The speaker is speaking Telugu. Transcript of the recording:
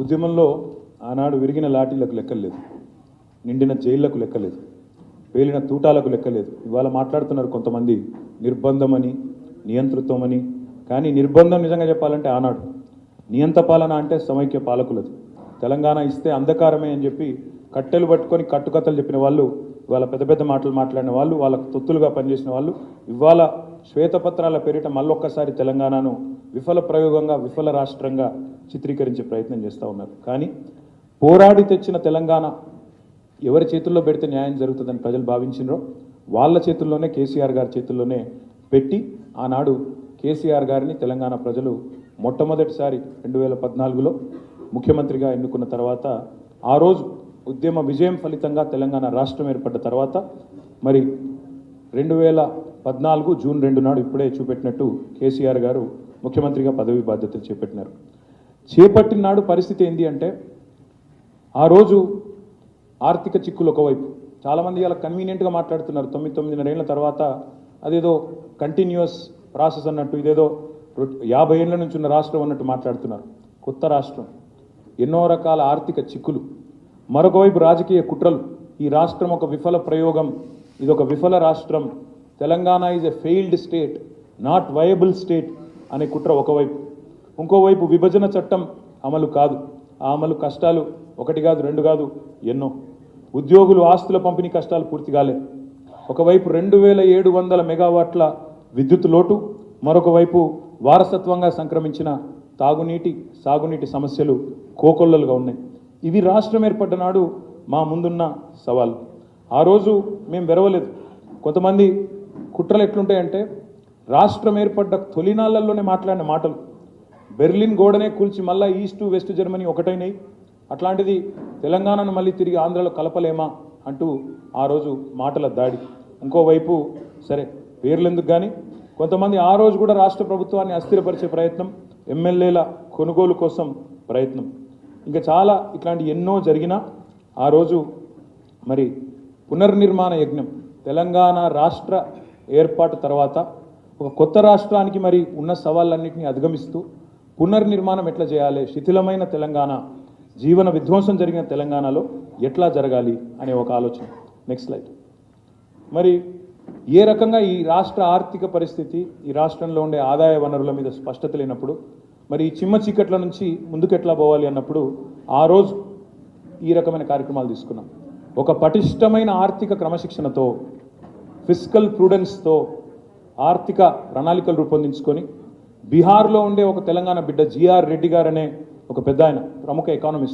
ఉద్యమంలో ఆనాడు విరిగిన లాఠీలకు లెక్కలేదు, నిండిన జైళ్లకు లెక్కలేదు, పేలిన తూటాలకు లెక్కలేదు. ఇవాళ మాట్లాడుతున్నారు కొంతమంది నిర్బంధమని, నియంతృత్వమని. కానీ నిర్బంధం నిజంగా చెప్పాలంటే ఆనాడు, నియంత పాలన అంటే సమైక్య పాలకులది. తెలంగాణ ఇస్తే అంధకారమే అని చెప్పి కట్టెలు పట్టుకొని కట్టుకథలు చెప్పిన వాళ్ళు, ఇవాళ పెద్ద పెద్ద మాటలు మాట్లాడిన వాళ్ళు, వాళ్ళకు తొత్తులుగా పనిచేసిన వాళ్ళు ఇవాళ శ్వేతపత్రాల పేరిట మళ్ళొక్కసారి తెలంగాణను విఫల ప్రయోగంగా, విఫల రాష్ట్రంగా చిత్రీకరించే ప్రయత్నం చేస్తూ ఉన్నారు. కానీ పోరాడి తెచ్చిన తెలంగాణ ఎవరి చేతుల్లో పెడితే న్యాయం జరుగుతుందని ప్రజలు భావించినరో వాళ్ళ చేతుల్లోనే, కేసీఆర్ గారి చేతుల్లోనే పెట్టి ఆనాడు కేసీఆర్ గారిని తెలంగాణ ప్రజలు మొట్టమొదటిసారి 2014లో ముఖ్యమంత్రిగా ఎన్నుకున్న తర్వాత, ఆ రోజు ఉద్యమ విజయం ఫలితంగా తెలంగాణ రాష్ట్రం ఏర్పడ్డ తర్వాత మరి 2014 జూన్ 2 నాడు ఇప్పుడే చూపెట్టినట్టు కేసీఆర్ గారు ముఖ్యమంత్రిగా పదవి బాధ్యతలు చేపట్టినారు. చేపట్టిన నాడు పరిస్థితి ఏంటి అంటే, ఆ రోజు ఆర్థిక చిక్కులు ఒకవైపు, చాలామంది ఇలా కన్వీనియంట్గా మాట్లాడుతున్నారు. 9 ఏళ్ల తర్వాత అదేదో కంటిన్యూస్ ప్రాసెస్ అన్నట్టు, ఇదేదో 50 ఏళ్ల నుంచి ఉన్న రాష్ట్రం అన్నట్టు మాట్లాడుతున్నారు. కొత్త రాష్ట్రం, ఎన్నో రకాల ఆర్థిక చిక్కులు, మరొక వైపు రాజకీయ కుట్రలు. ఈ రాష్ట్రం ఒక విఫల ప్రయోగం, ఇది ఒక విఫల రాష్ట్రం, Telangana is a failed state, not viable state అనే కుట్ర ఒకవైపు. ఇంకోవైపు విభజన చట్టం అమలు కాదు, ఆ అమలు కష్టాలు ఒకటి కాదు, రెండు కాదు, ఎన్నో. ఉద్యోగులు ఆస్తుల పంపిణీ కష్టాలు పూర్తి కాలేదు. ఒకవైపు 2700 మెగావాట్ల విద్యుత్ లోటు, మరొక వైపు వారసత్వంగా సంక్రమించిన తాగునీటి, సాగునీటి సమస్యలు కోకొల్లలుగా ఉన్నాయి. ఇవి రాష్ట్రం ఏర్పడ్డ నాడు మా ముందున్న సవాళ్ళు. ఆ రోజు మేము వెరవలేదు. కొంతమంది కుట్రలు ఎట్లుంటాయంటే, రాష్ట్రం ఏర్పడ్డ తొలినాళ్లలోనే మాట్లాడిన మాటలు, బెర్లిన్ గోడనే కూల్చి మళ్ళీ ఈస్ట్ వెస్ట్ జర్మనీ ఒకటైనాయి, అట్లాంటిది తెలంగాణను మళ్ళీ తిరిగి ఆంధ్రలో కలపలేమా అంటూ ఆ రోజు మాటల దాడి. ఇంకోవైపు సరే పేర్లెందుకు కానీ కొంతమంది ఆ రోజు కూడా రాష్ట్ర ప్రభుత్వాన్ని అస్థిరపరిచే ప్రయత్నం, ఎమ్మెల్యేల కొనుగోలు కోసం ప్రయత్నం, ఇంకా చాలా ఇట్లాంటి ఎన్నో జరిగినా ఆ రోజు మరి పునర్నిర్మాణ యజ్ఞం, తెలంగాణ రాష్ట్ర ఏర్పాటు తర్వాత ఒక కొత్త రాష్ట్రానికి మరి ఉన్న సవాళ్ళన్నింటినీ అధిగమిస్తూ పునర్నిర్మాణం ఎట్లా చేయాలి, శిథిలమైన తెలంగాణ, జీవన విధ్వంసం జరిగిన తెలంగాణలో ఎట్లా జరగాలి అనే ఒక ఆలోచన. Next slide. మరి ఏ రకంగా ఈ రాష్ట్ర ఆర్థిక పరిస్థితి, ఈ రాష్ట్రంలో ఉండే ఆదాయ వనరుల మీద స్పష్టత లేనప్పుడు మరి ఈ చిమ్మ చీకట్ల నుంచి ముందుకు ఎట్లా పోవాలి అన్నప్పుడు ఆ రోజు ఈ రకమైన కార్యక్రమాలు తీసుకున్నాం. ఒక పటిష్టమైన ఆర్థిక క్రమశిక్షణతో, ఫిస్కల్ ప్రూడెన్స్తో ఆర్థిక ప్రణాళికలు రూపొందించుకొని బీహార్లో ఉండే ఒక తెలంగాణ బిడ్డ జిఆర్ రెడ్డి గారనే ఒక పెద్ద ఆయన, ప్రముఖ ఎకానమిస్ట్,